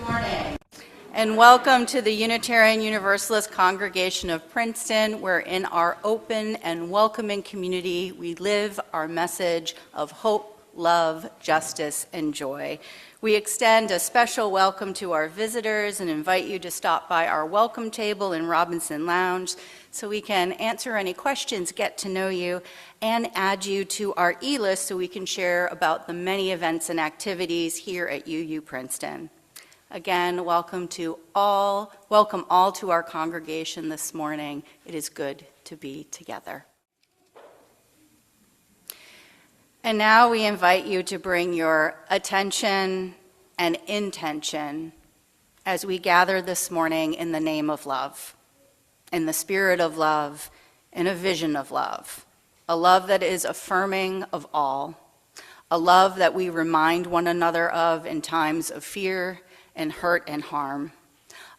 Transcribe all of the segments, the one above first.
morning, and welcome to the Unitarian Universalist Congregation of Princeton, where in our open and welcoming community, we live our message of hope, love, justice, and joy. We extend a special welcome to our visitors and invite you to stop by our welcome table in Robinson Lounge so we can answer any questions, get to know you, and add you to our e-list so we can share about the many events and activities here at UU Princeton. Again, welcome all to our congregation this morning. It is good to be together. And now we invite you to bring your attention and intention as we gather this morning in the name of love, in the spirit of love, in a vision of love, a love that is affirming of all, a love that we remind one another of in times of fear and hurt and harm,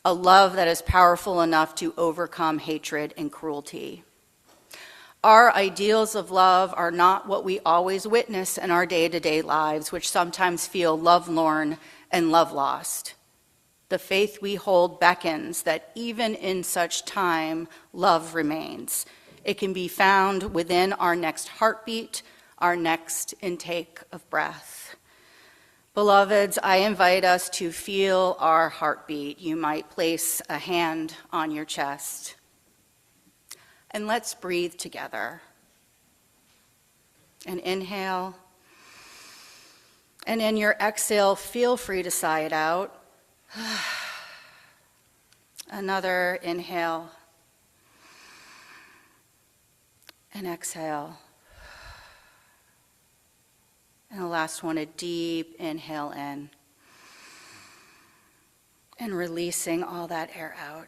a love that is powerful enough to overcome hatred and cruelty. Our ideals of love are not what we always witness in our day-to-day lives, which sometimes feel lovelorn and love-lost. The faith we hold beckons that even in such time, love remains. It can be found within our next heartbeat, our next intake of breath. Beloveds, I invite us to feel our heartbeat. You might place a hand on your chest. And let's breathe together. And inhale. And in your exhale, feel free to sigh it out. Another inhale. And exhale. And the last one, a deep inhale in. And releasing all that air out.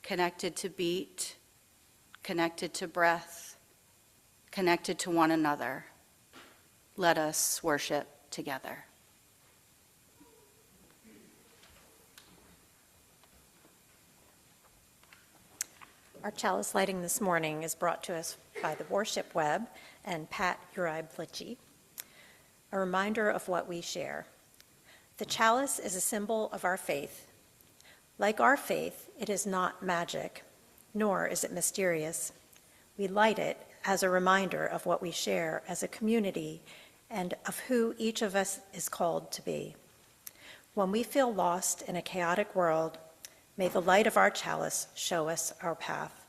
Connected to beat, connected to breath, connected to one another. Let us worship together. Our chalice lighting this morning is brought to us by the Worship Web and Pat Uribe-Blitchy. A reminder of what we share. The chalice is a symbol of our faith. Like our faith, it is not magic, nor is it mysterious. We light it as a reminder of what we share as a community and of who each of us is called to be. When we feel lost in a chaotic world, may the light of our chalice show us our path.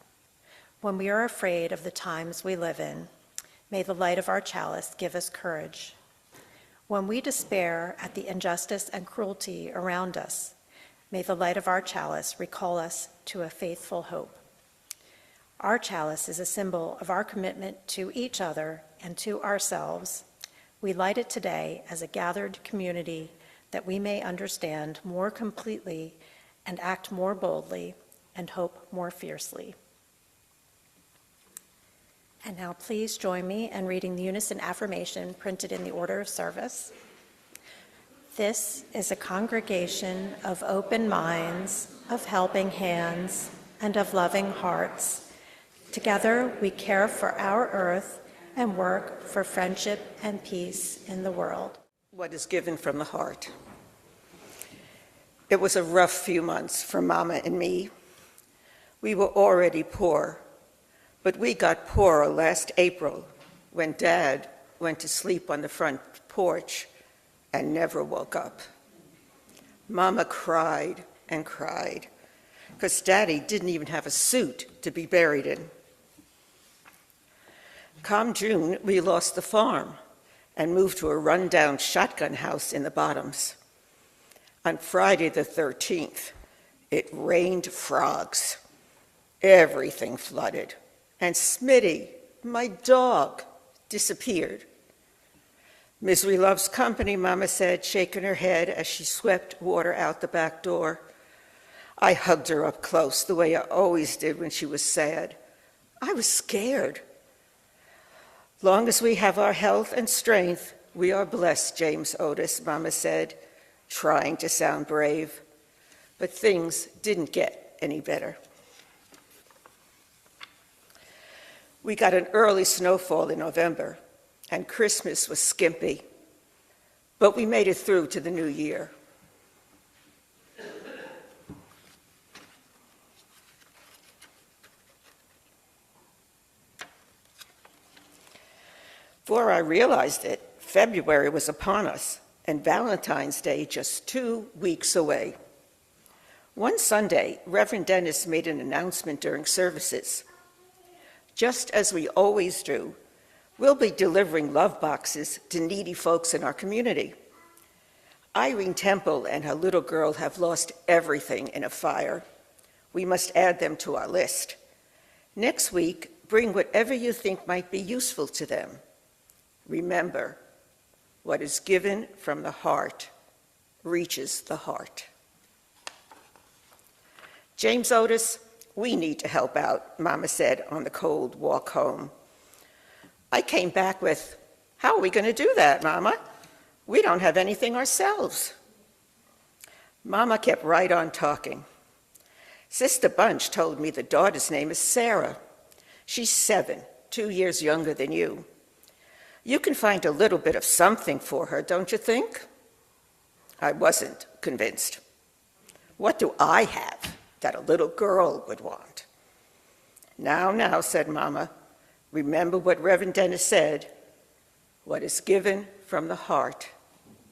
When we are afraid of the times we live in, may the light of our chalice give us courage. When we despair at the injustice and cruelty around us, may the light of our chalice recall us to a faithful hope. Our chalice is a symbol of our commitment to each other and to ourselves. We light it today as a gathered community that we may understand more completely and act more boldly and hope more fiercely. And now please join me in reading the unison affirmation printed in the order of service. This is a congregation of open minds, of helping hands, and of loving hearts. Together we care for our earth and work for friendship and peace in the world. What is given from the heart? It was a rough few months for Mama and me. We were already poor, but we got poorer last April when Dad went to sleep on the front porch and never woke up. Mama cried and cried because Daddy didn't even have a suit to be buried in. Come June, we lost the farm and moved to a rundown shotgun house in the Bottoms. On Friday the 13th, it rained frogs. Everything flooded, and Smitty, my dog, disappeared. Misery loves company, Mama said, shaking her head as she swept water out the back door. I hugged her up close, the way I always did when she was sad. I was scared. Long as we have our health and strength, we are blessed, James Otis, Mama said, trying to sound brave. But things didn't get any better. We got an early snowfall in November, and Christmas was skimpy. but we made it through to the new year. Before I realized it, February was upon us, and Valentine's Day just 2 weeks away. One Sunday, Reverend Dennis made an announcement during services. Just as we always do, we'll be delivering love boxes to needy folks in our community. Irene Temple and her little girl have lost everything in a fire. We must add them to our list. Next week, bring whatever you think might be useful to them. Remember, what is given from the heart reaches the heart. James Otis, we need to help out, Mama said on the cold walk home. I came back with, how are we going to do that, Mama? We don't have anything ourselves. Mama kept right on talking. Sister Bunch told me the daughter's name is Sarah. She's 7, 2 years younger than you. You can find a little bit of something for her, don't you think? I wasn't convinced. What do I have that a little girl would want? Now, said Mama, remember what Reverend Dennis said, what is given from the heart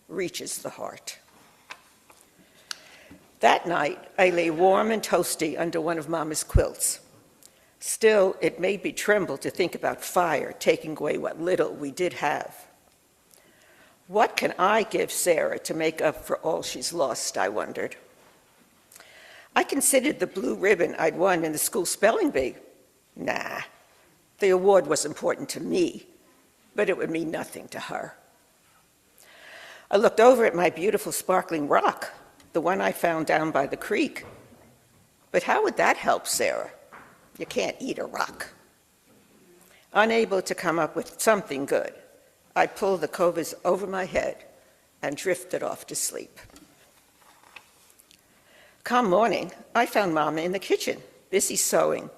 reaches the heart. That night, I lay warm and toasty under one of Mama's quilts. Still, it made me tremble to think about fire taking away what little we did have. What can I give Sarah to make up for all she's lost, I wondered. I considered the blue ribbon I'd won in the school spelling bee. Nah, the award was important to me, but it would mean nothing to her. I looked over at my beautiful sparkling rock, the one I found down by the creek. But how would that help Sarah? You can't eat a rock. Unable to come up with something good, I pulled the covers over my head and drifted off to sleep. Come morning, I found Mama in the kitchen, busy sewing.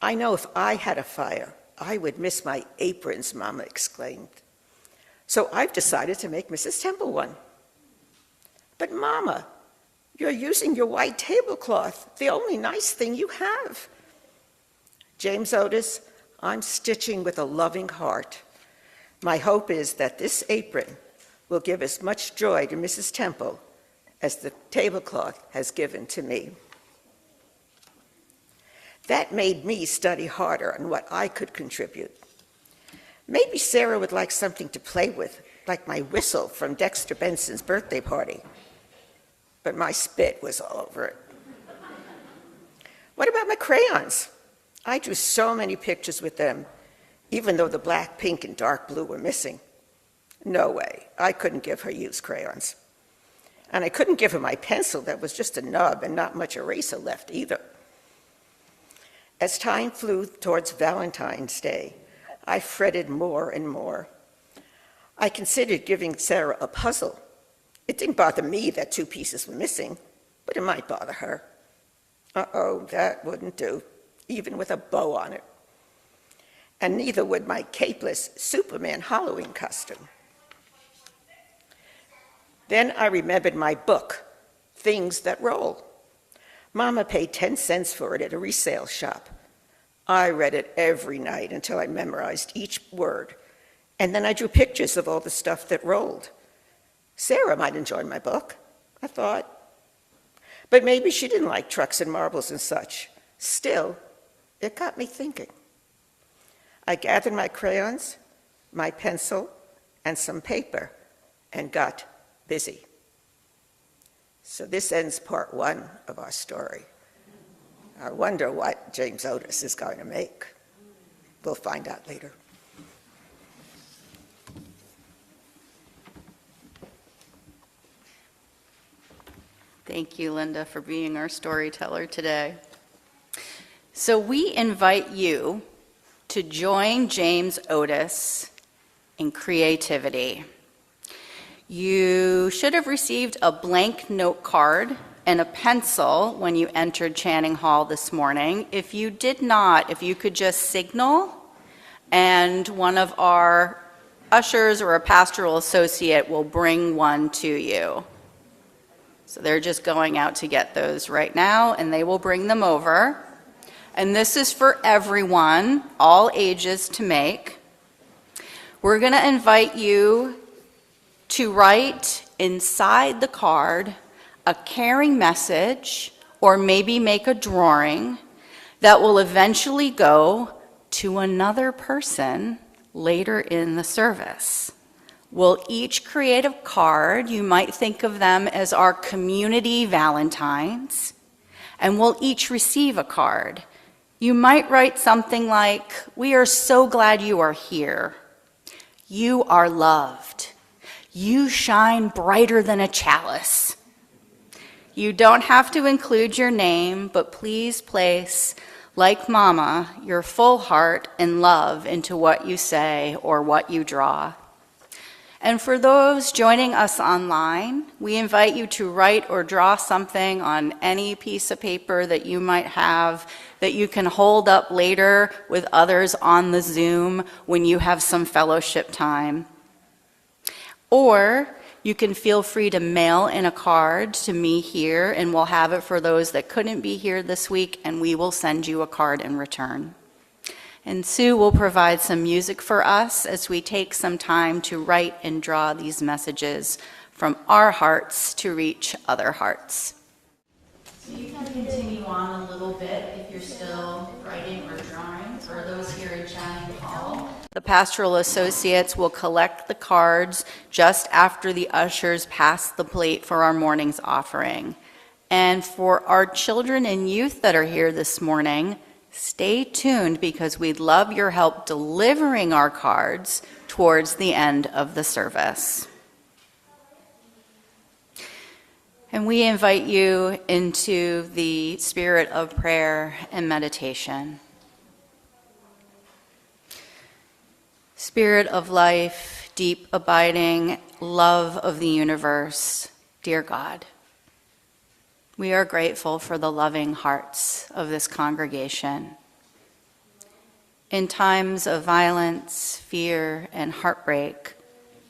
I know if I had a fire, I would miss my aprons, Mama exclaimed. So I've decided to make Mrs. Temple one. But Mama, you're using your white tablecloth, the only nice thing you have. James Otis, I'm stitching with a loving heart. My hope is that this apron will give as much joy to Mrs. Temple as the tablecloth has given to me. That made me study harder on what I could contribute. Maybe Sarah would like something to play with, like my whistle from Dexter Benson's birthday party. But my spit was all over it. What about my crayons? I drew so many pictures with them, even though the black, pink, and dark blue were missing. No way, I couldn't give her used crayons. And I couldn't give her my pencil that was just a nub and not much eraser left either. As time flew towards Valentine's Day, I fretted more and more. I considered giving Sarah a puzzle. It didn't bother me that 2 pieces were missing, but it might bother her. Uh-oh, that wouldn't do, even with a bow on it. And neither would my capeless Superman Halloween costume. Then I remembered my book, Things That Roll. Mama paid 10 cents for it at a resale shop. I read it every night until I memorized each word, and then I drew pictures of all the stuff that rolled. Sarah might enjoy my book, I thought. But maybe she didn't like trucks and marbles and such. Still, it got me thinking. I gathered my crayons, my pencil, and some paper, and got busy. So this ends part 1 of our story. I wonder what James Otis is going to make. We'll find out later. Thank you, Linda, for being our storyteller today. So we invite you to join James Otis in creativity. You should have received a blank note card and a pencil when you entered Channing Hall this morning. If you did not, if you could just signal, and one of our ushers or a pastoral associate will bring one to you. So they're just going out to get those right now, and they will bring them over. And this is for everyone, all ages, to make. We're going to invite you to write inside the card a caring message, or maybe make a drawing that will eventually go to another person later in the service. We'll each create a card. You might think of them as our community Valentines, and we'll each receive a card. You might write something like, "We are so glad you are here. You are loved. You shine brighter than a chalice." You don't have to include your name, but please place, like Mama, your full heart and love into what you say or what you draw. And for those joining us online, we invite you to write or draw something on any piece of paper that you might have that you can hold up later with others on the Zoom when you have some fellowship time. Or you can feel free to mail in a card to me here, and we'll have it for those that couldn't be here this week, and we will send you a card in return. And Sue will provide some music for us as we take some time to write and draw these messages from our hearts to reach other hearts. So you can continue on a little bit if you're still writing or drawing, for those here in Channing Hall. The pastoral associates will collect the cards just after the ushers pass the plate for our morning's offering. And for our children and youth that are here this morning, stay tuned because we'd love your help delivering our cards towards the end of the service. And we invite you into the spirit of prayer and meditation. Spirit of life, deep abiding love of the universe, dear God, we are grateful for the loving hearts of this congregation. In times of violence, fear, and heartbreak,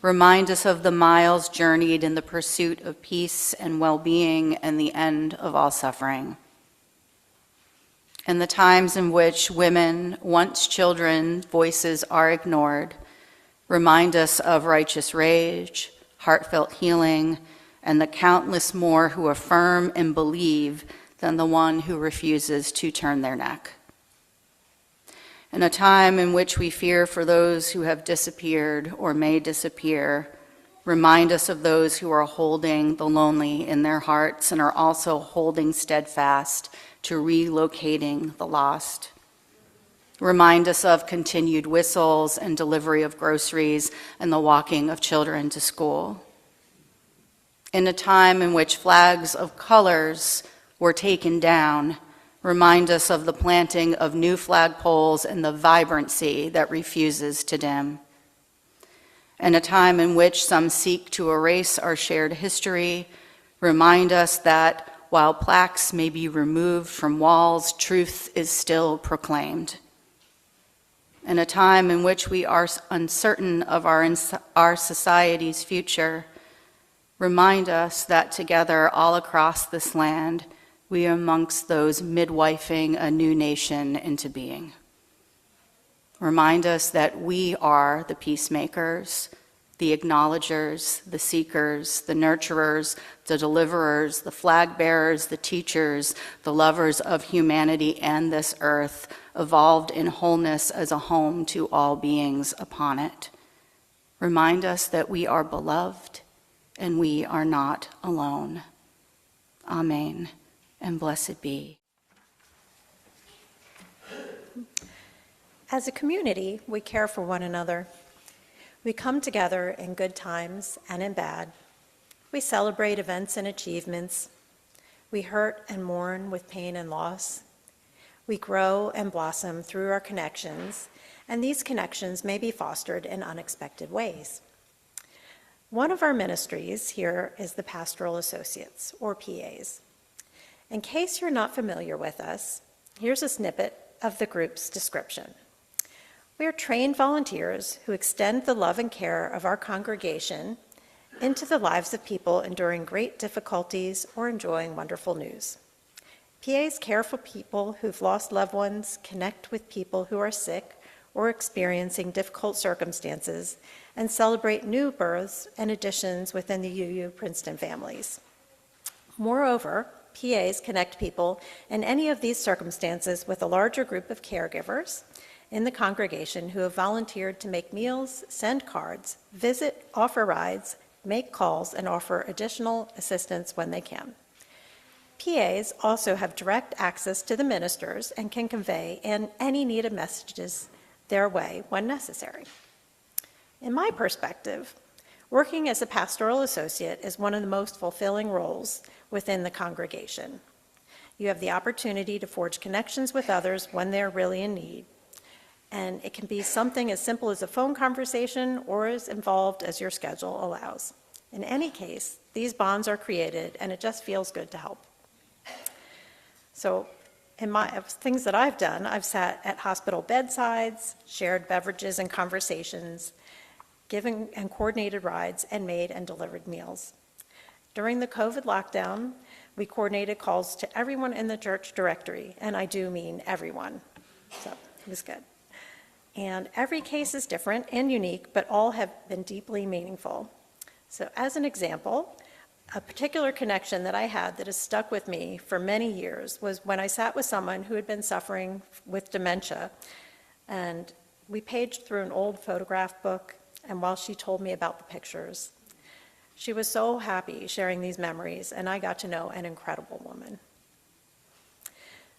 remind us of the miles journeyed in the pursuit of peace and well-being and the end of all suffering. In the times in which women, once children, voices are ignored, remind us of righteous rage, heartfelt healing, and the countless more who affirm and believe than the one who refuses to turn their neck. In a time in which we fear for those who have disappeared or may disappear, remind us of those who are holding the lonely in their hearts and are also holding steadfast to relocating the lost. Remind us of continued whistles and delivery of groceries and the walking of children to school. In a time in which flags of colors were taken down, remind us of the planting of new flagpoles and the vibrancy that refuses to dim. In a time in which some seek to erase our shared history, remind us that while plaques may be removed from walls, truth is still proclaimed. In a time in which we are uncertain of our society's future, remind us that together all across this land, we are amongst those midwifing a new nation into being. Remind us that we are the peacemakers, the acknowledgers, the seekers, the nurturers, the deliverers, the flag bearers, the teachers, the lovers of humanity and this earth, evolved in wholeness as a home to all beings upon it. Remind us that we are beloved and we are not alone. Amen, and blessed be. As a community, we care for one another. We come together in good times and in bad. We celebrate events and achievements. We hurt and mourn with pain and loss. We grow and blossom through our connections, and these connections may be fostered in unexpected ways. One of our ministries here is the Pastoral Associates, or PAs. In case you're not familiar with us, here's a snippet of the group's description. We are trained volunteers who extend the love and care of our congregation into the lives of people enduring great difficulties or enjoying wonderful news. PAs care for people who've lost loved ones, connect with people who are sick or experiencing difficult circumstances, and celebrate new births and additions within the UU Princeton families. Moreover, PAs connect people in any of these circumstances with a larger group of caregivers in the congregation who have volunteered to make meals, send cards, visit, offer rides, make calls, and offer additional assistance when they can. PAs also have direct access to the ministers and can convey any needed messages their way when necessary. In my perspective, working as a pastoral associate is one of the most fulfilling roles within the congregation. You have the opportunity to forge connections with others when they're really in need. And it can be something as simple as a phone conversation or as involved as your schedule allows. In any case, these bonds are created and it just feels good to help. So in my things that I've done, I've sat at hospital bedsides, shared beverages and conversations, given and coordinated rides, and made and delivered meals. During the COVID lockdown, we coordinated calls to everyone in the church directory, and I do mean everyone. So it was good. And every case is different and unique, but all have been deeply meaningful. So as an example, a particular connection that I had that has stuck with me for many years was when I sat with someone who had been suffering with dementia, and we paged through an old photograph book, and while she told me about the pictures, she was so happy sharing these memories, and I got to know an incredible woman.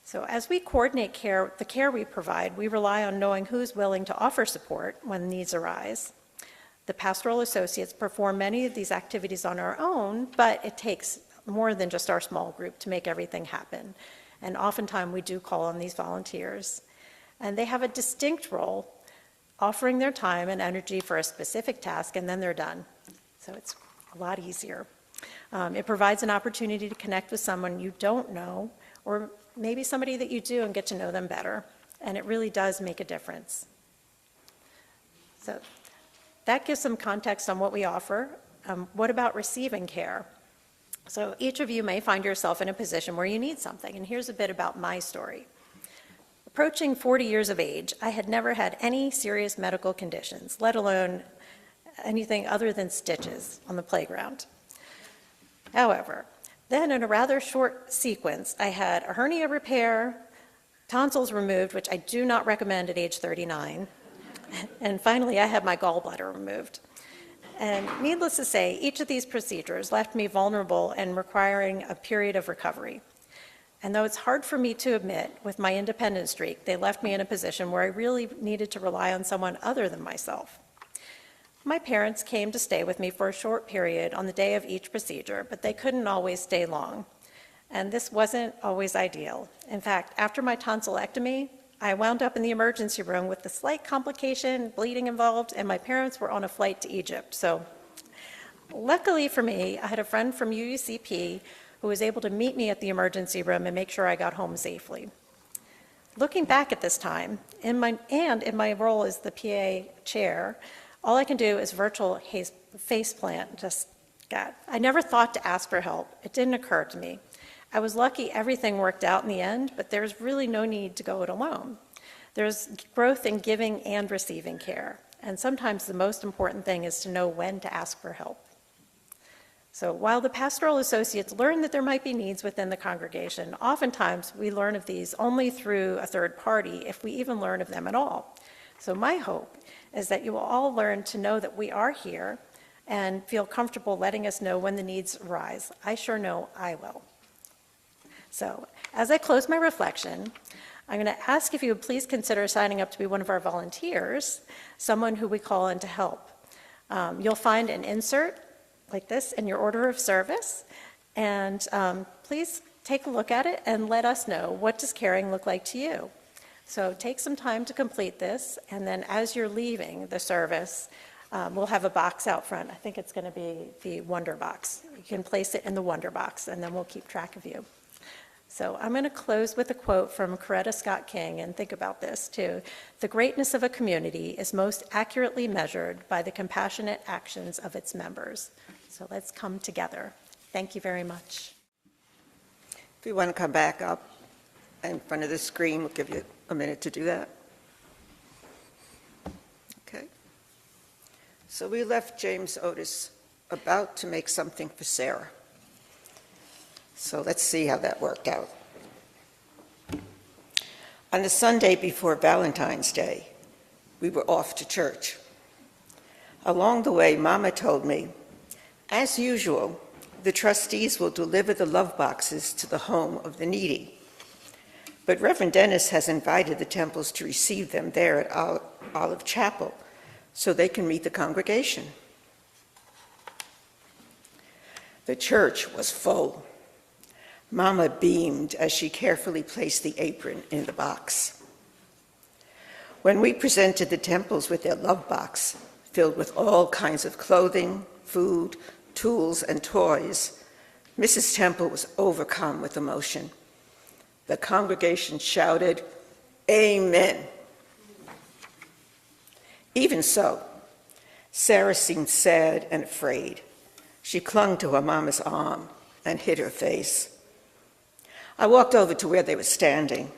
So as we coordinate the care we provide, we rely on knowing who's willing to offer support when needs arise. The pastoral associates perform many of these activities on our own, but it takes more than just our small group to make everything happen. And oftentimes we do call on these volunteers. And they have a distinct role, offering their time and energy for a specific task, and then they're done. So it's a lot easier. It provides an opportunity to connect with someone you don't know, or maybe somebody that you do, and get to know them better. And it really does make a difference. So that gives some context on what we offer. What about receiving care? So each of you may find yourself in a position where you need something, and here's a bit about my story. Approaching 40 years of age, I had never had any serious medical conditions, let alone anything other than stitches on the playground. However, then in a rather short sequence, I had a hernia repair, tonsils removed, which I do not recommend at age 39, and finally I had my gallbladder removed. And needless to say, each of these procedures left me vulnerable and requiring a period of recovery. And though it's hard for me to admit, with my independent streak, they left me in a position where I really needed to rely on someone other than myself. My parents came to stay with me for a short period on the day of each procedure, but they couldn't always stay long. And this wasn't always ideal. In fact, after my tonsillectomy, I wound up in the emergency room with a slight complication, bleeding involved, and my parents were on a flight to Egypt. So luckily for me, I had a friend from UUCP who was able to meet me at the emergency room and make sure I got home safely. Looking back at this time, in my role as the PA chair, all I can do is virtual face plant. I never thought to ask for help. It didn't occur to me. I was lucky everything worked out in the end, but there's really no need to go it alone. There's growth in giving and receiving care, and sometimes the most important thing is to know when to ask for help. So while the pastoral associates learn that there might be needs within the congregation, oftentimes we learn of these only through a third party, if we even learn of them at all. So my hope is that you will all learn to know that we are here and feel comfortable letting us know when the needs arise. I sure know I will. So as I close my reflection, I'm going to ask if you would please consider signing up to be one of our volunteers, someone who we call in to help. You'll find an insert like this in your order of service, and please take a look at it and let us know, what does caring look like to you? So take some time to complete this, and then as you're leaving the service, we'll have a box out front. I think it's going to be the Wonder Box. You can place it in the Wonder Box, and then we'll keep track of you. So I'm going to close with a quote from Coretta Scott King, and think about this too. The greatness of a community is most accurately measured by the compassionate actions of its members. So let's come together. Thank you very much. If you want to come back up in front of the screen, we'll give you a minute to do that. Okay. So we left James Otis about to make something for Sarah. So let's see how that worked out. On the Sunday before Valentine's Day, we were off to church. Along the way, Mama told me, as usual, the trustees will deliver the love boxes to the home of the needy. But Reverend Dennis has invited the Temples to receive them there at Olive Chapel so they can meet the congregation. The church was full. Mama beamed as she carefully placed the apron in the box. When we presented the Temples with their love box, filled with all kinds of clothing, food, tools, and toys, Mrs. Temple was overcome with emotion. The congregation shouted, "Amen." Even so, Sarah seemed sad and afraid. She clung to her mama's arm and hid her face. I walked over to where they were standing.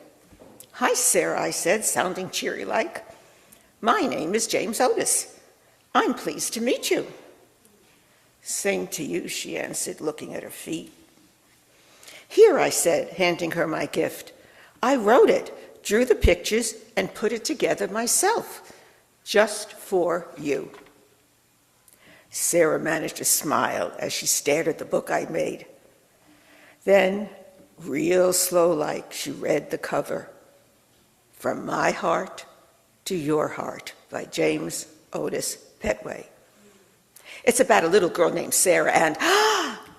"Hi, Sarah," I said, sounding cheery-like. "My name is James Otis. I'm pleased to meet you." "Same to you," she answered, looking at her feet. "Here," I said, handing her my gift. "I wrote it, drew the pictures, and put it together myself, just for you." Sarah managed to smile as she stared at the book I made. Then, real slow-like, she read the cover. "From my heart to your heart" by James Otis Petway. It's about a little girl named Sarah and,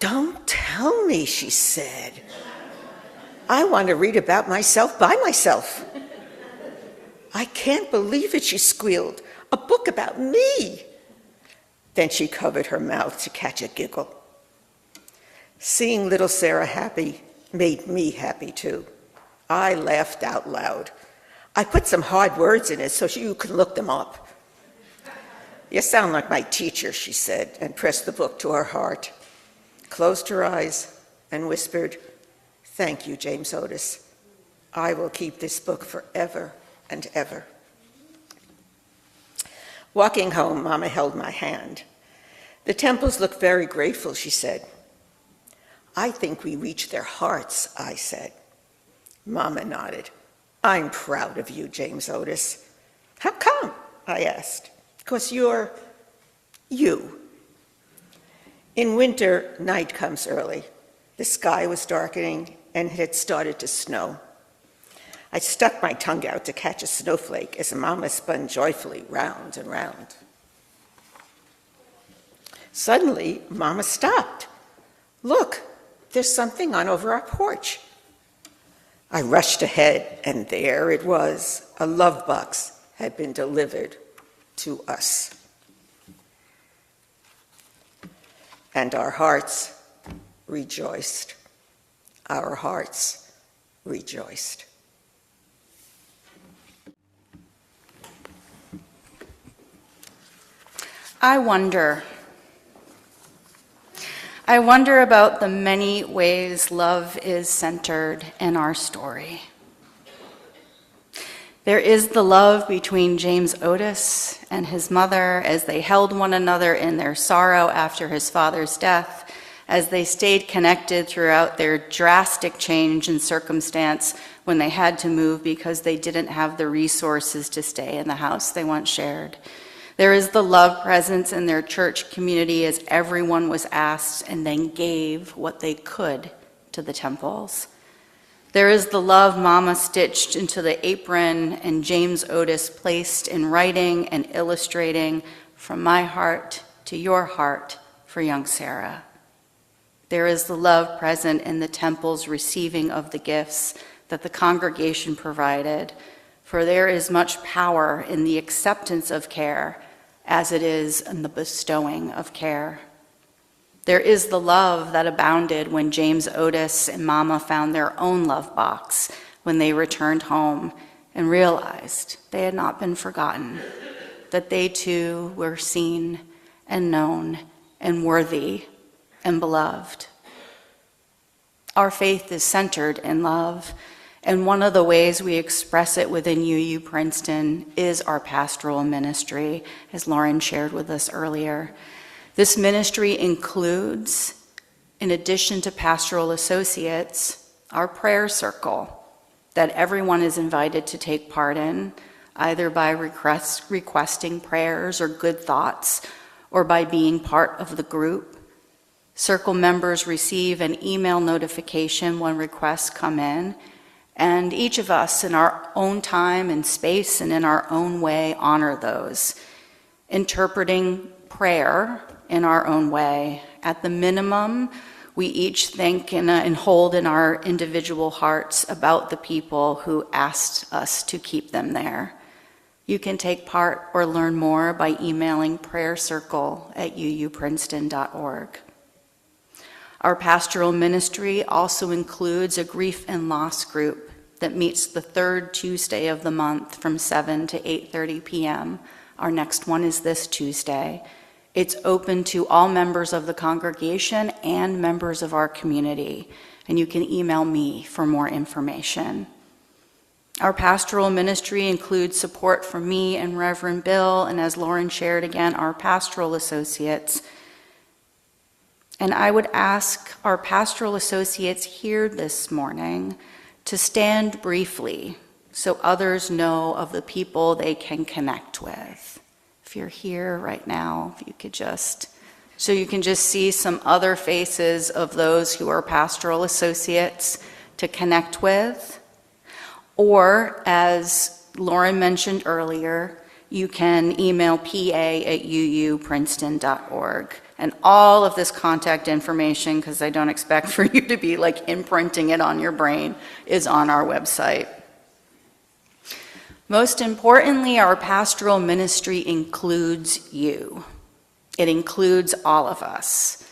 "Don't tell me," she said. "I want to read about myself by myself." "I can't believe it," she squealed. "A book about me." Then she covered her mouth to catch a giggle. Seeing little Sarah happy made me happy too. I laughed out loud. I put some hard words in it so you can look them up. "You sound like my teacher," she said, and pressed the book to her heart, closed her eyes, and whispered, "Thank you, James Otis. I will keep this book forever and ever." Walking home, Mama held my hand. "The Temples look very grateful," she said. "I think we reached their hearts," I said. Mama nodded. "I'm proud of you, James Otis." "How come?" I asked. "'Cause you're you." In winter, night comes early. The sky was darkening and it had started to snow. I stuck my tongue out to catch a snowflake as Mama spun joyfully round and round. Suddenly, Mama stopped. "Look, there's something on over our porch." I rushed ahead, and there it was. A love box had been delivered to us. And our hearts rejoiced. Our hearts rejoiced. I wonder about the many ways love is centered in our story. There is the love between James Otis and his mother as they held one another in their sorrow after his father's death, as they stayed connected throughout their drastic change in circumstance when they had to move because they didn't have the resources to stay in the house they once shared. There is the love presence in their church community as everyone was asked and then gave what they could to the Temples. There is the love Mama stitched into the apron and James Otis placed in writing and illustrating from my heart to your heart for young Sarah. There is the love present in the Temple's receiving of the gifts that the congregation provided, for there is much power in the acceptance of care as it is in the bestowing of care. There is the love that abounded when James Otis and Mama found their own love box when they returned home and realized they had not been forgotten, that they too were seen and known and worthy and beloved. Our faith is centered in love, and one of the ways we express it within UU Princeton is our pastoral ministry, as Lauren shared with us earlier. This ministry includes, in addition to pastoral associates, our prayer circle that everyone is invited to take part in, either by requesting prayers or good thoughts, or by being part of the group. Circle members receive an email notification when requests come in, and each of us in our own time and space and in our own way honor those, interpreting prayer in our own way. At the minimum, we each think and hold in our individual hearts about the people who asked us to keep them there. You can take part or learn more by emailing prayercircle@uuprinceton.org. Our pastoral ministry also includes a grief and loss group that meets the third Tuesday of the month from 7 to 8:30 p.m. Our next one is this Tuesday. It's open to all members of the congregation and members of our community, and you can email me for more information. Our pastoral ministry includes support from me and Reverend Bill, and as Lauren shared again, our pastoral associates. And I would ask our pastoral associates here this morning to stand briefly so others know of the people they can connect with. If you're here right now, if you could just, so you can just see some other faces of those who are pastoral associates to connect with. Or, as Lauren mentioned earlier, you can email pa@uuprinceton.org. And all of this contact information, because I don't expect for you to be like imprinting it on your brain, is on our website. Most importantly, our pastoral ministry includes you. It includes all of us.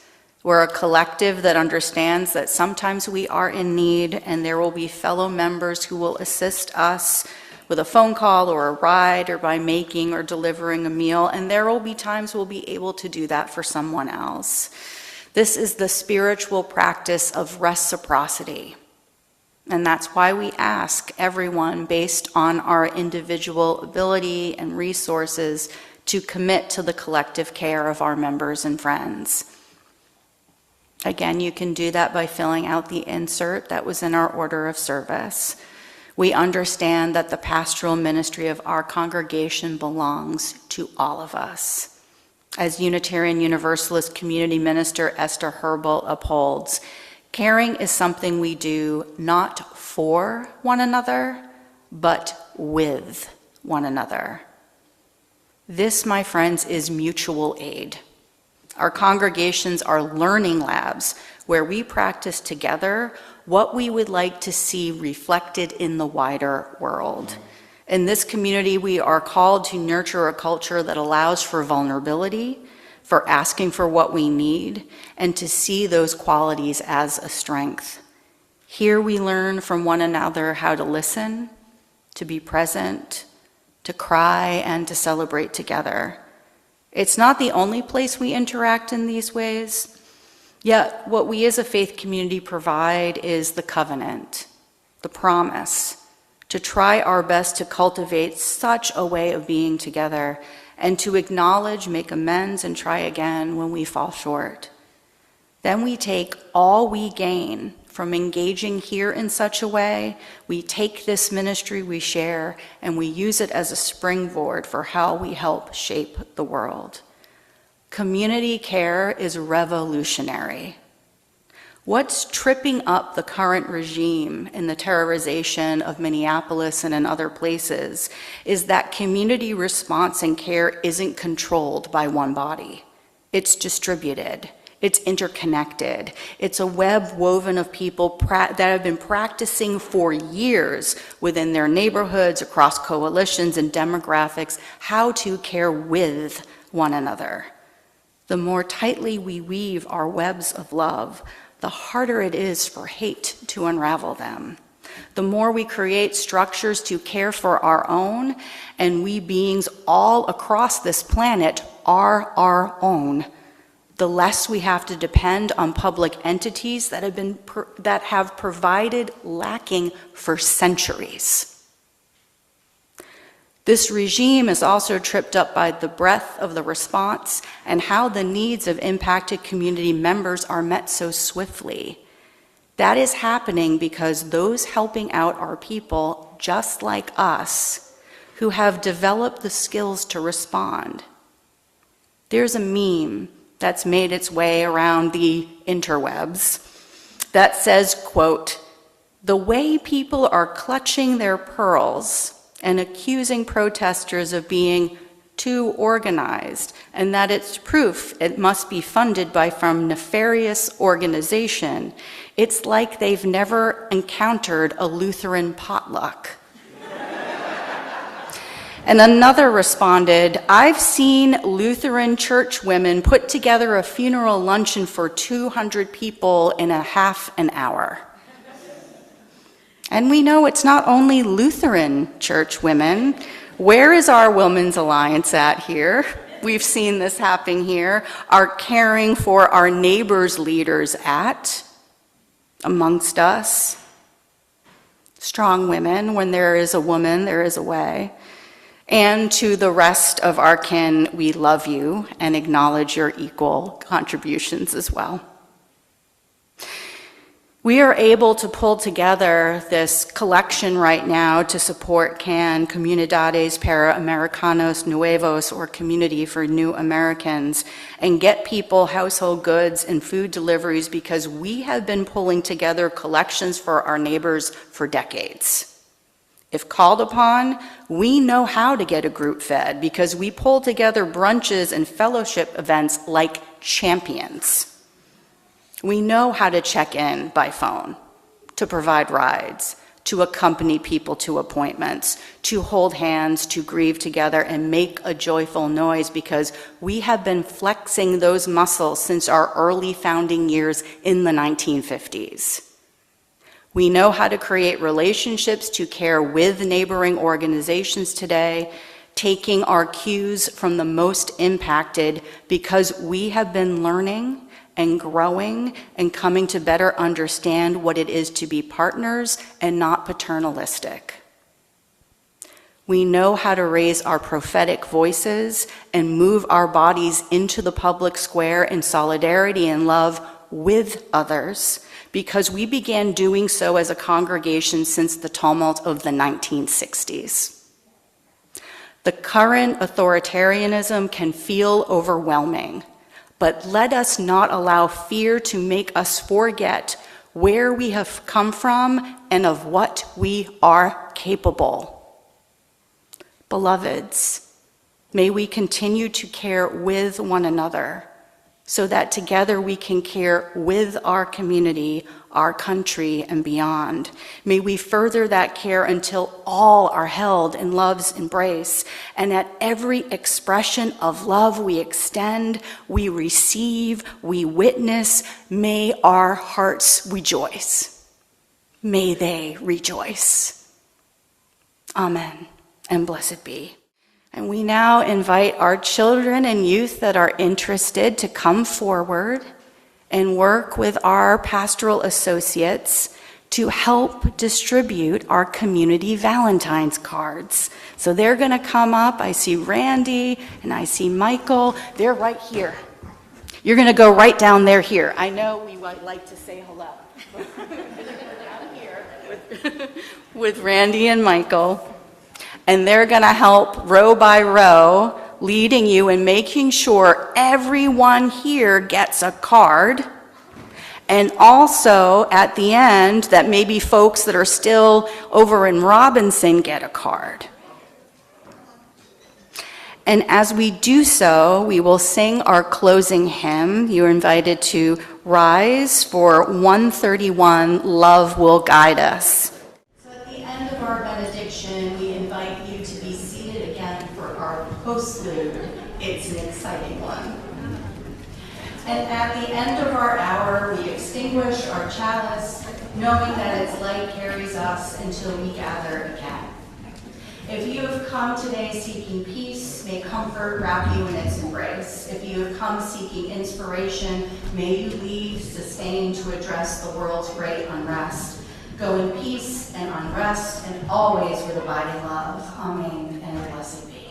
We're a collective that understands that sometimes we are in need, and there will be fellow members who will assist us with a phone call or a ride or by making or delivering a meal, and there will be times we'll be able to do that for someone else. This is the spiritual practice of reciprocity, and that's why we ask everyone, based on our individual ability and resources, to commit to the collective care of our members and friends. Again, you can do that by filling out the insert that was in our order of service. We understand that the pastoral ministry of our congregation belongs to all of us. As Unitarian Universalist community minister Esther Herbal upholds, caring is something we do not for one another, but with one another. This, my friends, is mutual aid. Our congregations are learning labs where we practice together what we would like to see reflected in the wider world. In this community, we are called to nurture a culture that allows for vulnerability, for asking for what we need, and to see those qualities as a strength. Here we learn from one another how to listen, to be present, to cry, and to celebrate together. It's not the only place we interact in these ways, yet what we as a faith community provide is the covenant, the promise, to try our best to cultivate such a way of being together and to acknowledge, make amends, and try again when we fall short. Then we take all we gain from engaging here in such a way, we take this ministry we share and we use it as a springboard for how we help shape the world. Community care is revolutionary. What's tripping up the current regime in the terrorization of Minneapolis and in other places is that community response and care isn't controlled by one body. It's distributed. It's interconnected. It's a web woven of people that have been practicing for years within their neighborhoods, across coalitions and demographics, how to care with one another. the more tightly we weave our webs of love, the harder it is for hate to unravel them. The more we create structures to care for our own, and we beings all across this planet are our own, the less we have to depend on public entities that have provided lacking for centuries. This regime is also tripped up by the breadth of the response and how the needs of impacted community members are met so swiftly. That is happening because those helping out are people just like us who have developed the skills to respond. There's a meme that's made its way around the interwebs that says, quote, "The way people are clutching their pearls and accusing protesters of being too organized, and that it's proof it must be funded by some nefarious organization. It's like they've never encountered a Lutheran potluck." And another responded, "I've seen Lutheran church women put together a funeral luncheon for 200 people in a half an hour." And we know it's not only Lutheran church women. Where is our Women's Alliance at here? We've seen this happening here. Our caring for our neighbors' leaders at, amongst us. Strong women, when there is a woman, there is a way. And to the rest of our kin, we love you and acknowledge your equal contributions as well. We are able to pull together this collection right now to support CAN, Comunidades para Americanos Nuevos, or Community for New Americans, and get people household goods and food deliveries because we have been pulling together collections for our neighbors for decades. If called upon, we know how to get a group fed because we pull together brunches and fellowship events like champions. We know how to check in by phone, to provide rides, to accompany people to appointments, to hold hands, to grieve together, and make a joyful noise because we have been flexing those muscles since our early founding years in the 1950s. We know how to create relationships to care with neighboring organizations today, taking our cues from the most impacted because we have been learning and growing and coming to better understand what it is to be partners and not paternalistic. We know how to raise our prophetic voices and move our bodies into the public square in solidarity and love with others because we began doing so as a congregation since the tumult of the 1960s. The current authoritarianism can feel overwhelming, but let us not allow fear to make us forget where we have come from and of what we are capable. Beloveds, may we continue to care with one another so that together we can care with our community, our country, and beyond. May we further that care until all are held in love's embrace, and at every expression of love we extend, we receive, we witness, may our hearts rejoice. May they rejoice. Amen, and blessed be. And we now invite our children and youth that are interested to come forward and work with our pastoral associates to help distribute our community Valentine's cards. So they're going to come up. I see Randy and I see Michael. They're right here. You're going to go right down there here. I know we would like to say hello. But you're going to go down here with Randy and Michael. And they're going to help row by row, leading you and making sure everyone here gets a card. And also at the end, that maybe folks that are still over in Robinson get a card. And as we do so, we will sing our closing hymn. You're invited to rise for 131, Love Will Guide Us. So at the end of our benediction, we invite you to be seated again for our postlude. It's an exciting one. And at the end of our hour, we extinguish our chalice, knowing that its light carries us until we gather again. If you have come today seeking peace, may comfort wrap you in its embrace. If you have come seeking inspiration, may you leave sustained to address the world's great unrest. Go in peace and unrest, and always with abiding love. Amen, and blessed be.